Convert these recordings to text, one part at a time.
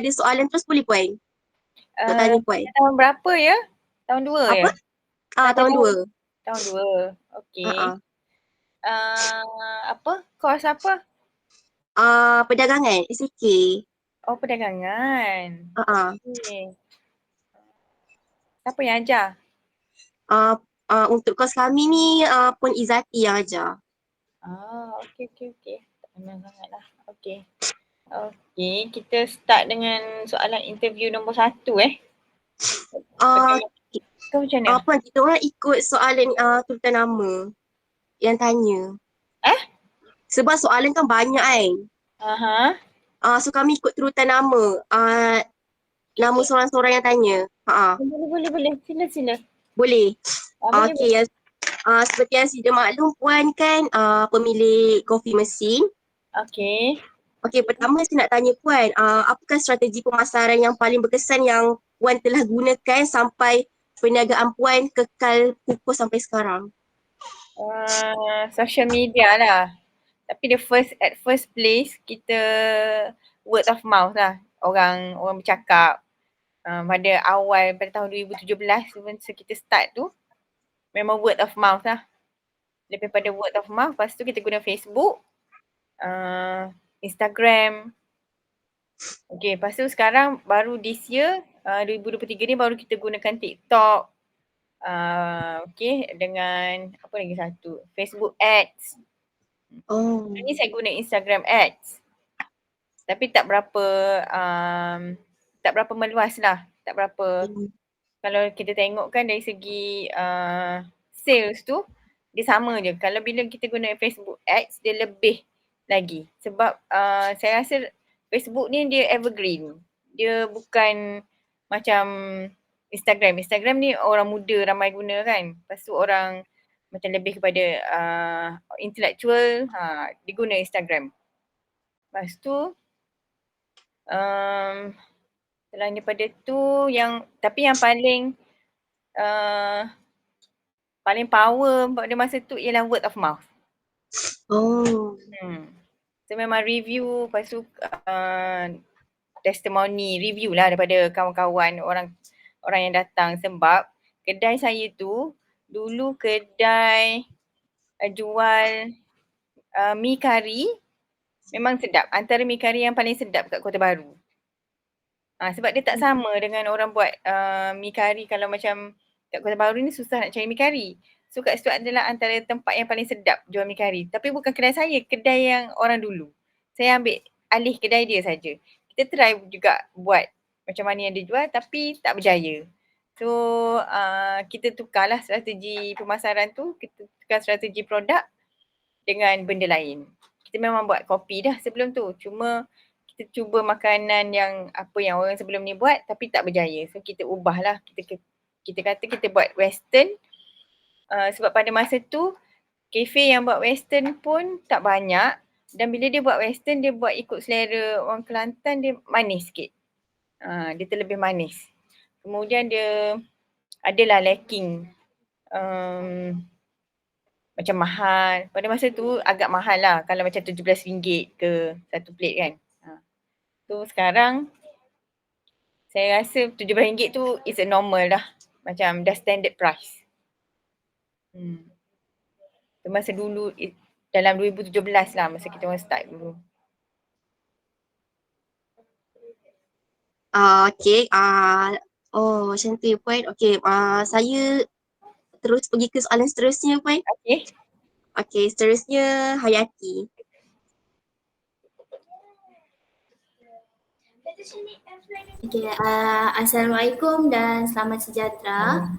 ada soalan terus boleh puan. Nak Uh, tanya puan. tahun berapa ya? Tahun 2 ya? Apa? Sampai Tahun 2. tahun 2. Okey. Uh-uh. Apa? Kos apa? Perdagangan, SK. Oh, perdagangan. Uh-uh. Okey. Siapa yang ajar? Untuk kos kami ni Puan Izzati yang ajar. Okey. Tak kenal sangat lah. Okey. Okey, kita start dengan soalan interview nombor 1 Uh, Bagaimana? Kau macam mana? Puan, kita orang ikut soalan turutan nama yang tanya. Sebab soalan kan banyak kan. Aha. So kami ikut turutan nama. Nama Okay. seorang-seorang yang tanya. Boleh. Sila. Boleh. Boleh. Okey, seperti yang sedia maklum Puan kan pemilik kopi mesin. Okey. Okey, pertama saya nak tanya Puan, apakah strategi pemasaran yang paling berkesan yang Puan telah gunakan sampai perniagaan Puan kekal kukuh sampai sekarang? Social media lah. Tapi at first place kita word of mouth lah. Orang bercakap. Pada awal pada tahun 2017 masa kita start tu memang word of mouth lah. Lebih pada word of mouth, lepas tu kita guna Facebook, Instagram. Okay, lepas tu sekarang baru this year 2023 ni baru kita gunakan TikTok. Okay, dengan apa lagi satu, Facebook Ads. Oh. Ini saya guna Instagram Ads. Tapi tak berapa meluas lah. Tak berapa, kalau kita tengok kan dari segi sales tu, dia sama je. Kalau bila kita guna Facebook Ads, dia lebih lagi. Sebab saya rasa Facebook ni dia evergreen. Dia bukan macam Instagram. Instagram ni orang muda ramai guna kan. Lepas tu orang macam lebih kepada intellectual, dia guna Instagram. Lepas tu selain daripada tu tapi yang paling power pada masa tu ialah word of mouth. Oh. So memang review, lepas tu testimoni, review lah daripada kawan-kawan, orang yang datang. Sebab kedai saya tu dulu kedai jual mi kari, memang sedap. Antara mi kari yang paling sedap kat Kota Baru. Sebab dia tak sama dengan orang buat mi kari. Kalau macam kat Kota Baru ni susah nak cari mi kari. So kat situ adalah antara tempat yang paling sedap jual mi kari. Tapi bukan kedai saya, kedai yang orang dulu. Saya ambil alih kedai dia saja. Kita try juga buat macam mana yang dia jual tapi tak berjaya. So kita tukarlah strategi pemasaran tu, kita tukar strategi produk dengan benda lain. Kita memang buat kopi dah sebelum tu. Cuma kita cuba makanan yang apa yang orang sebelum ni buat tapi tak berjaya. So kita ubahlah. Kita kata kita buat western. Sebab pada masa tu kafe yang buat western pun tak banyak. Dan bila dia buat western, dia buat ikut selera orang Kelantan, dia manis sikit. Dia terlebih manis. Kemudian dia adalah lacking macam mahal. Pada masa tu agak mahal lah kalau macam RM17 ke satu plate kan. So sekarang saya rasa RM17 tu is a normal dah. Macam dah standard price. So masa dulu dalam 2017 lah masa kita orang start dulu. Okay. Macam tu ya Puan. Okay. Saya terus pergi ke soalan seterusnya Puan. Okay. Okay, seterusnya Hayati. Okay, Assalamualaikum dan selamat sejahtera.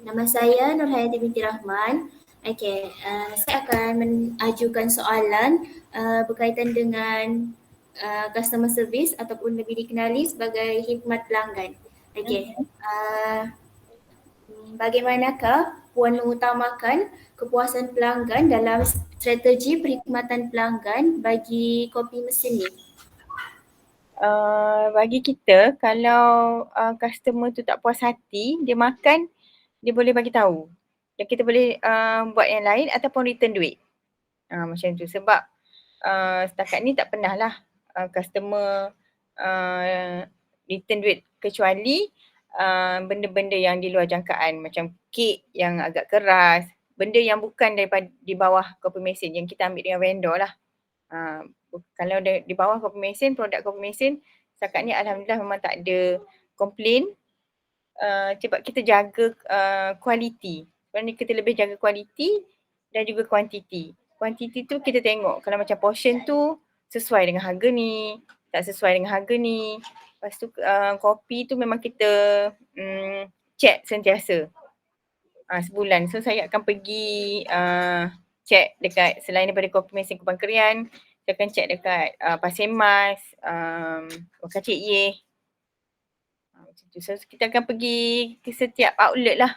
Nama saya Nurhayati binti Rahman. Okay, saya akan mengajukan soalan berkaitan dengan customer service ataupun lebih dikenali sebagai khidmat pelanggan. Okay, bagaimanakah Puan mengutamakan kepuasan pelanggan dalam strategi perkhidmatan pelanggan bagi kopi mesin ni? Bagi kita, kalau customer tu tak puas hati, dia makan, dia boleh bagi tahu. Dan kita boleh buat yang lain ataupun return duit. Macam tu. Sebab setakat ni tak pernah lah customer return duit kecuali benda-benda yang di luar jangkaan macam kek yang agak keras, benda yang bukan daripada di bawah kopi mesin yang kita ambil dengan vendor lah. Kalau di bawah kopi mesin, produk kopi mesin setakat ni alhamdulillah memang tak ada komplain. Sebab kita jaga kualiti. Sebenarnya kita lebih jaga kualiti dan juga kuantiti. Kuantiti tu kita tengok kalau macam portion tu sesuai dengan harga ni, tak sesuai dengan harga ni. Lepas tu kopi tu memang kita check sentiasa sebulan. So saya akan pergi check dekat selain daripada kopi mesin Kupang Kerian, saya akan check dekat Pasir Mas, Waka Cik Yeh. So kita akan pergi ke setiap outlet lah.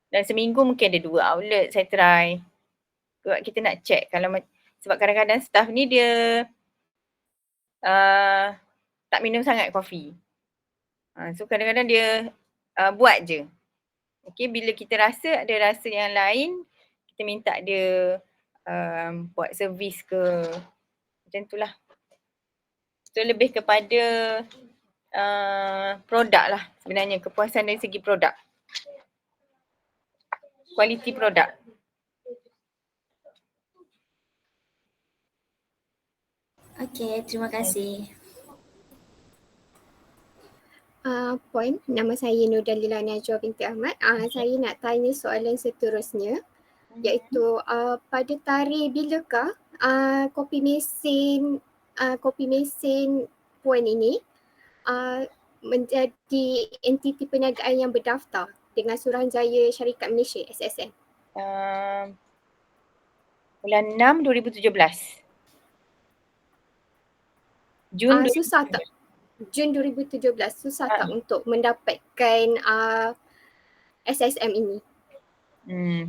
Dan seminggu mungkin ada 2 outlet saya try. Sebab kita nak check kalau sebab kadang-kadang staff ni dia tak minum sangat kopi. So kadang-kadang dia buat je. Okay, bila kita rasa ada rasa yang lain, kita minta dia buat servis ke. Macam tu lah. So lebih kepada produk lah sebenarnya, kepuasan dari segi produk. Kualiti produk. Okey, terima kasih. Puan, nama saya Nur Dalila Najwa binti Ahmad. Saya nak tanya soalan seterusnya, iaitu pada tarikh bilakah kopi mesin Puan ini menjadi entiti perniagaan yang berdaftar dengan Suruhanjaya Syarikat Malaysia SSM? Bulan 6 2017. Jun Susah tak? Jun 2017 susah tak untuk mendapatkan SSM ini?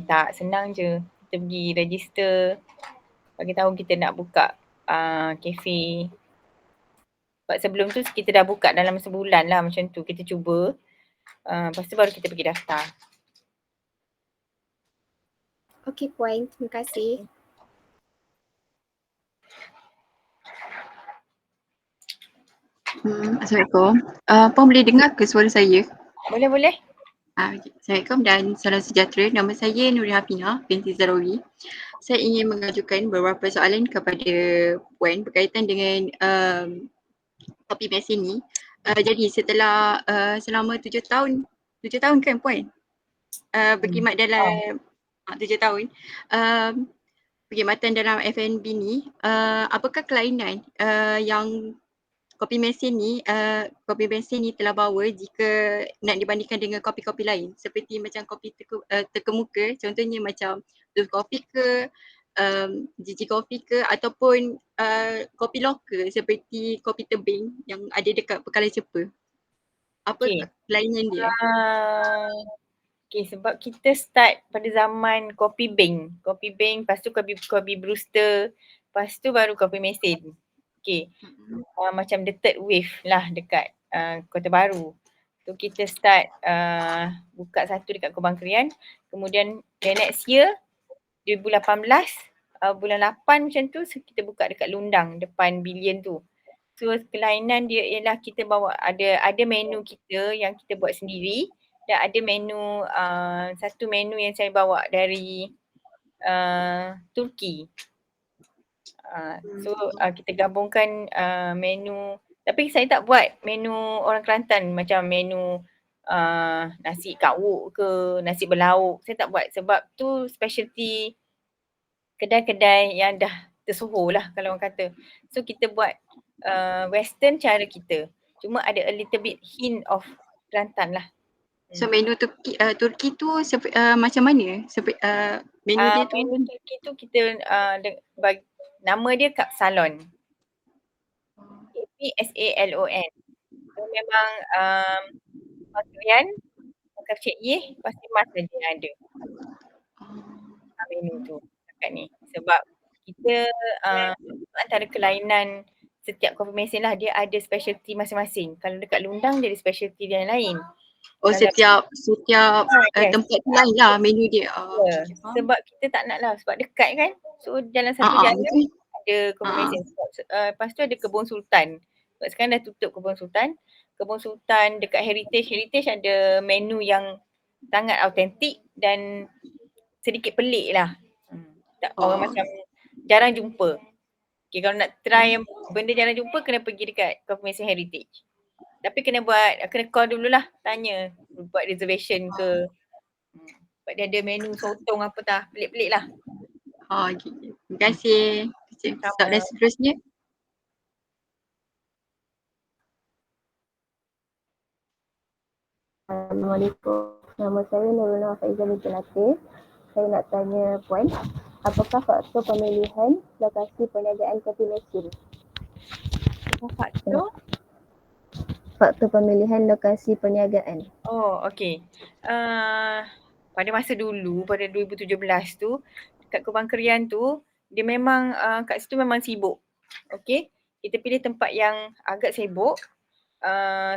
Tak, senang je. Kita pergi register, bagi tahu kita nak buka kafe. Sebab sebelum tu kita dah buka dalam sebulan lah macam tu. Kita cuba. Lepas tu baru kita pergi daftar. Okey Puan, terima kasih. Assalamualaikum. Puan boleh dengar ke suara saya? Boleh. Okay. Assalamualaikum dan salam sejahtera. Nama saya Nuri Hafina binti Zarawi. Saya ingin mengajukan beberapa soalan kepada Puan berkaitan dengan kopi mesin ni. Jadi setelah selama 7 tahun kan Puan? Berkhidmat dalam 7 tahun. Perkhidmatan dalam F&B ni, apakah kelainan yang kopi mesin ni telah bawa jika nak dibandingkan dengan kopi-kopi lain seperti macam kopi terkemuka, contohnya macam Blue Coffee ke, Gigi Coffee ke, ataupun kopi lokal seperti kopi tebing yang ada dekat Pekalai Cepa. Apa kelainan dia? Sebab kita start pada zaman kopi Bing, lepas tu kopi Brewster, lepas tu baru kopi mesin. Macam the third wave lah dekat Kota Baru. So kita start buka satu dekat Kupang Kerian. Kemudian the next year 2018 bulan 8 macam tu kita buka dekat Lundang depan Billion tu. So kelainan dia ialah kita bawa ada menu kita yang kita buat sendiri dan ada menu satu menu yang saya bawa dari Turki. So kita gabungkan menu, tapi saya tak buat menu orang Kelantan macam menu nasi kawuk ke, nasi berlauk. Saya tak buat sebab tu specialty kedai-kedai yang dah tersohor lah kalau orang kata. So kita buat western cara kita. Cuma ada a little bit hint of Kelantan lah. So menu Turki tu macam mana? Menu dia tu? Menu Turki tu kita nama dia Cup Salon. P-S-A-L-O-N. So memang Pakaian, Kak Cik Yeh, pasti Mas saja yang ada menu tu dekat ni. Sebab kita antara kelainan setiap kopi mesin lah, dia ada specialty masing-masing. Kalau dekat Lundang dia ada specialty dia yang lain. Setiap tempat tu lain lah menu dia. Sebab kita tak nak lah, sebab dekat kan. So dalam satu jalan ada kopi mesin. Lepas tu ada Kebun Sultan. Sebab sekarang dah tutup Kebun Sultan. Kebun Sultan dekat Heritage ada menu yang sangat autentik dan sedikit pelik lah. Orang macam jarang jumpa. Okay, kalau nak try yang benda jarang jumpa kena pergi dekat Coffee Mesin Heritage. Tapi kena call dululah, tanya buat reservation ke. Sebab dia ada menu sotong apa tah, pelik-pelik lah. Okay. Terima kasih. Soalan seterusnya. Assalamualaikum. Nama saya Nurullah Faizah binti Latif. Saya nak tanya Puan, apakah faktor pemilihan lokasi perniagaan kopi mesin? Faktor pemilihan lokasi perniagaan. Oh, okey. Pada masa dulu, pada 2017 tu, kat Kubang Kerian tu, dia memang kat situ memang sibuk. Okey. Kita pilih tempat yang agak sibuk.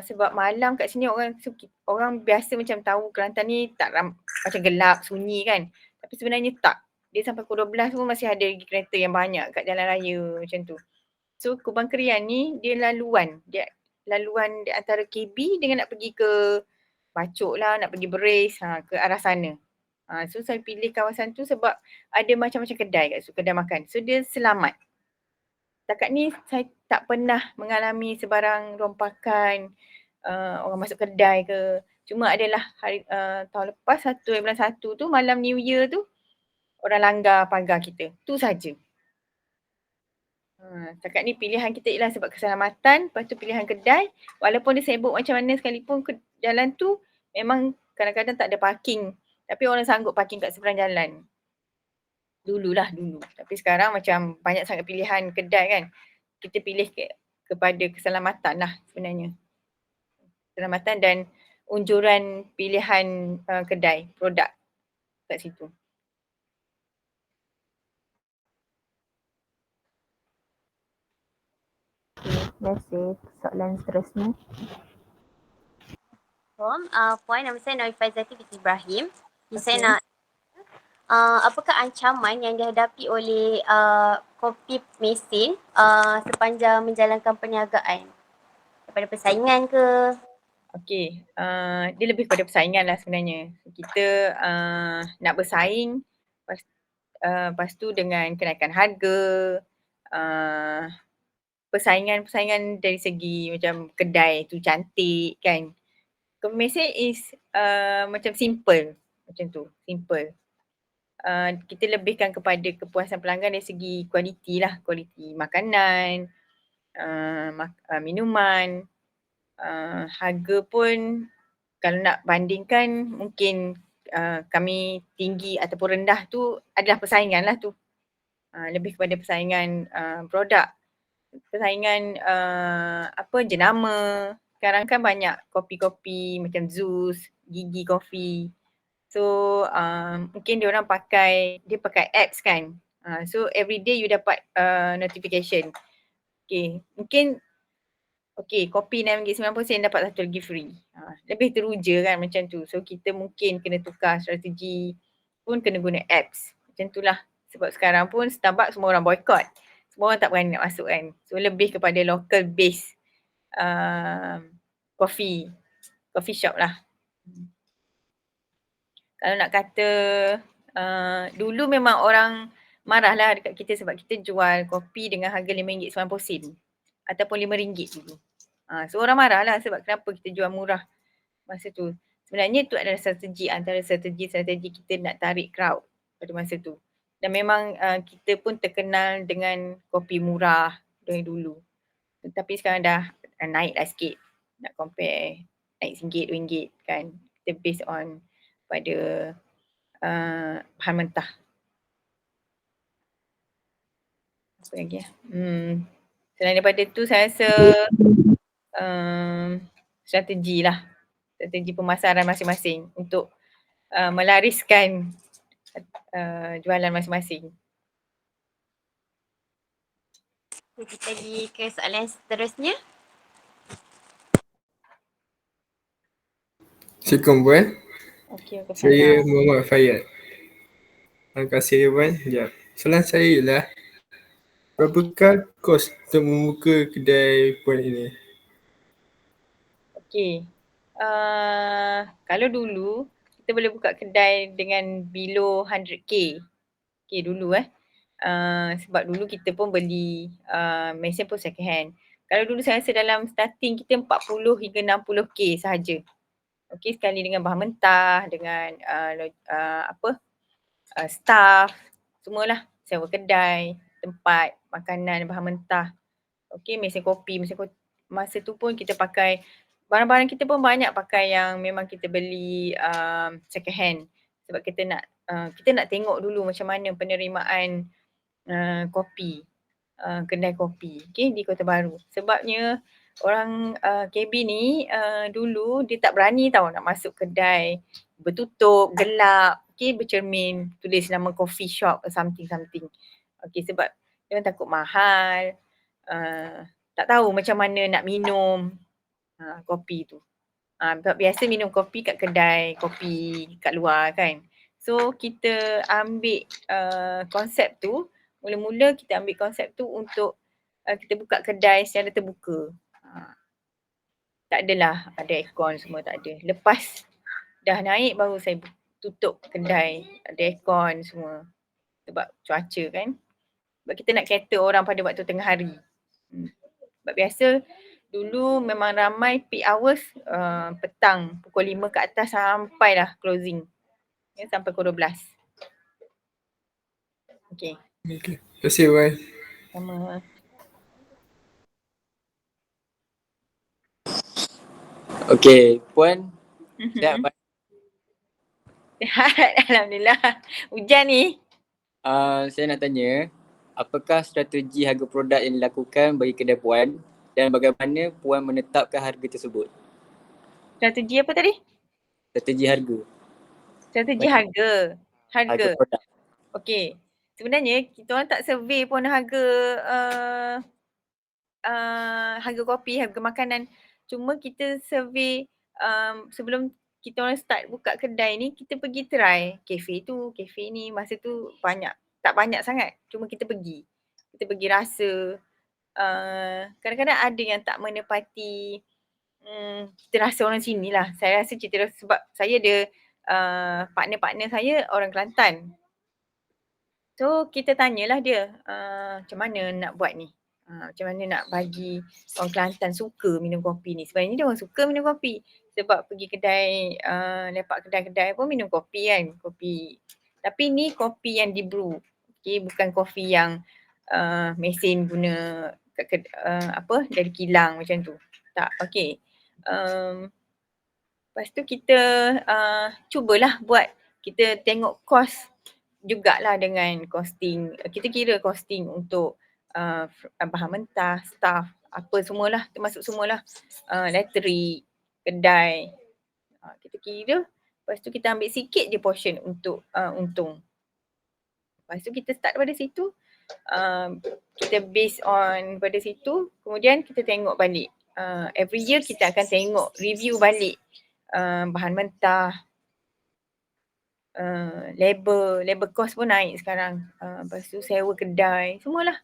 Sebab malam kat sini orang biasa macam tahu Kelantan ni macam gelap, sunyi kan. Tapi sebenarnya tak. Dia sampai pukul 12 pun masih ada kereta yang banyak kat jalan raya macam tu. So Kubang Kerian ni dia laluan di antara KB dengan nak pergi ke Bacok lah, nak pergi Beris, ke arah sana. So saya pilih kawasan tu sebab ada macam-macam kedai kat situ, kedai makan. So dia selamat. Setakat ni saya tak pernah mengalami sebarang rompakan, orang masuk kedai ke. Cuma adalah tahun lepas bulan 1 tu, malam New Year tu, orang langgar pagar kita. Tu saja. Setakat ni pilihan kita ialah sebab keselamatan, lepas tu pilihan kedai. Walaupun dia sibuk macam mana sekalipun jalan tu memang kadang-kadang tak ada parking. Tapi orang sanggup parking kat seberang jalan. Dulu. Tapi sekarang macam banyak sangat pilihan kedai kan. Kita pilih kepada keselamatan lah sebenarnya. Keselamatan dan unjuran pilihan kedai, produk kat situ. Terima kasih. Soalan seterusnya. Puan, nama saya Nawi Faizati binti Ibrahim. Saya nak apakah ancaman yang dihadapi oleh kopi mesin sepanjang menjalankan perniagaan? Daripada persaingan ke? Okey, dia lebih kepada persaingan lah sebenarnya. Kita nak bersaing, lepas tu dengan kenaikan harga, persaingan dari segi macam kedai tu cantik kan. Kopi mesin is macam simple, macam tu, simple. Kita lebihkan kepada kepuasan pelanggan dari segi kualiti lah, kualiti makanan, minuman, harga pun kalau nak bandingkan mungkin kami tinggi ataupun rendah tu adalah persaingan lah tu. Lebih kepada persaingan produk, persaingan jenama. Sekarang kan banyak kopi-kopi macam Zeus, Gigi Coffee. So mungkin dia pakai apps kan. So every day you dapat notification. Okay, mungkin kopi RM6.90 dapat satu lagi free. Lebih teruja kan macam tu. So kita mungkin kena tukar strategi pun kena guna apps. Macam tu lah. Sebab sekarang pun Starbucks semua orang boycott. Semua orang tak berani nak masuk kan. So lebih kepada local base coffee shop lah. Kalau nak kata dulu memang orang marah lah dekat kita sebab kita jual kopi dengan harga RM5.90 ataupun RM5 dulu. So orang marah lah sebab kenapa kita jual murah masa tu. Sebenarnya tu adalah antara strategi kita nak tarik crowd pada masa tu. Dan memang kita pun terkenal dengan kopi murah dari dulu. Tapi sekarang dah naik lah sikit. Nak compare naik RM1, RM2 kan. Kita based on pada bahan mentah. Apa lagi ya? Selain daripada tu saya rasa strategi pemasaran masing-masing untuk melariskan jualan masing-masing. Kita pergi ke soalan seterusnya. Assalamualaikum Puan. Okey, Saya Muhammad Fayyad. Terima kasih Puan. Sekejap. Soalan saya ialah Berapakah kos untuk membuka kedai puan ini? Okey. Kalau dulu kita boleh buka kedai dengan below 100k. Okey dulu sebab dulu kita pun beli mesin pun second hand. Kalau dulu saya rasa dalam starting kita 40 hingga 60k sahaja. Okey, sekali dengan bahan mentah, dengan staff, semualah. Sewa kedai, tempat, makanan, bahan mentah. Okey, mesin kopi, masa tu pun kita pakai, barang-barang kita pun banyak pakai yang memang kita beli second hand. Sebab kita nak tengok dulu macam mana penerimaan kopi, kedai kopi, okey, di Kota Baru. Sebabnya orang KB ni dulu dia tak berani tau nak masuk kedai bertutup, gelap, okey, bercermin, tulis nama coffee shop or something. Okey, sebab dia orang takut mahal, tak tahu macam mana nak minum kopi tu. Sebab biasa minum kopi kat kedai kopi kat luar kan. So kita ambil konsep tu, mula-mula kita ambil konsep tu untuk kita buka kedai secara terbuka. Tak adalah ada aircon semua, tak ada. Lepas dah naik baru saya tutup kedai, ada aircon semua. Sebab cuaca kan. Sebab kita nak cater orang pada waktu tengah hari. Sebab biasa dulu memang ramai peak hours petang pukul 5 ke atas sampailah closing. Ya, sampai pukul 12. Okey. Okey. Terima kasih puan. Sama. Okey, puan. Sihat puan? Sihat, alhamdulillah. Hujan ni. Saya nak tanya, apakah strategi harga produk yang dilakukan bagi kedai puan dan bagaimana puan menetapkan harga tersebut? Strategi apa tadi? Strategi harga. Strategi harga. Harga produk. Okey. Sebenarnya kita orang tak survey pun harga harga kopi, harga makanan. Cuma kita survey sebelum kita orang start buka kedai ni, kita pergi try kafe tu, kafe ni. Masa tu tak banyak sangat. Cuma kita pergi. Kita pergi rasa. Kadang-kadang ada yang tak menepati kita rasa orang sini lah. Saya rasa cita rasa sebab saya ada partner-partner saya orang Kelantan. So kita tanyalah dia macam mana nak buat ni. Macam mana nak bagi orang Kelantan suka minum kopi ni. Sebenarnya dia orang suka minum kopi. Sebab pergi kedai, lepak kedai-kedai pun minum kopi kan. Kopi. Tapi ni kopi yang di brew. Okay, bukan kopi yang mesin guna dari kilang macam tu. Tak, okay. Lepas tu kita cubalah buat. Kita tengok kos jugalah dengan costing. Kita kira costing untuk bahan mentah, staff, apa semualah, termasuk semualah. Elektrik, kedai. Kita kira. Lepas tu kita ambil sikit je portion untuk untung. Lepas tu kita start daripada situ. Kita based on pada situ. Kemudian kita tengok balik. Every year kita akan tengok, review balik bahan mentah, labor cost pun naik sekarang. Lepas tu sewa kedai, semualah.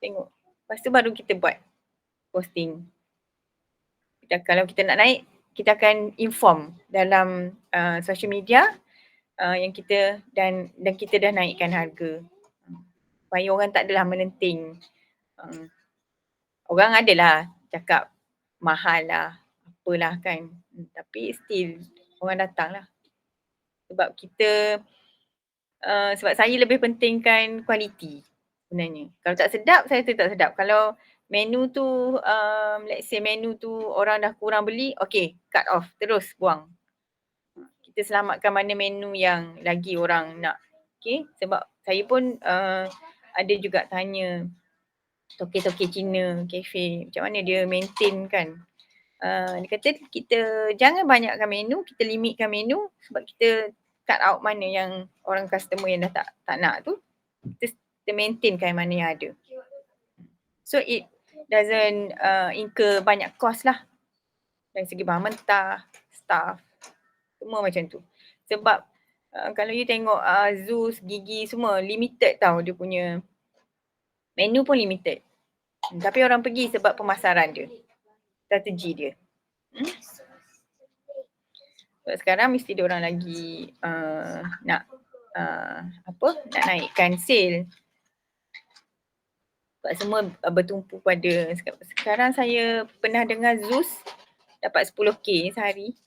Tengok. Lepas tu baru kita buat posting. Kalau kita nak naik, kita akan inform dalam social media yang kita dan kita dah naikkan harga. Supaya orang tak adalah menenting. Orang adalah cakap mahal lah, apalah kan. Tapi still orang datang lah. Sebab kita, sebab saya lebih pentingkan kualiti sebenarnya. Kalau tak sedap, saya tu tak sedap. Kalau menu tu, let's say menu tu orang dah kurang beli, okay, cut off, terus buang. Kita selamatkan mana menu yang lagi orang nak. Okay, sebab saya pun ada juga tanya toke-toke Cina, kafe, macam mana dia maintain kan. Dia kata kita jangan banyakkan menu, kita limitkan menu sebab kita cut out mana yang orang customer yang dah tak nak tu, kita maintainkan mana yang ada. So it doesn't incur banyak cost lah dari segi bahan mentah, staff, semua macam tu. Sebab kalau you tengok Zeus, Gigi semua limited tau dia punya Menu pun limited. Tapi orang pergi sebab pemasaran dia. Strategi dia. Sebab sekarang mesti dia orang lagi nak nak naikkan sale. Sebab semua bertumpu pada sekarang saya pernah dengar Zeus dapat 10K sehari.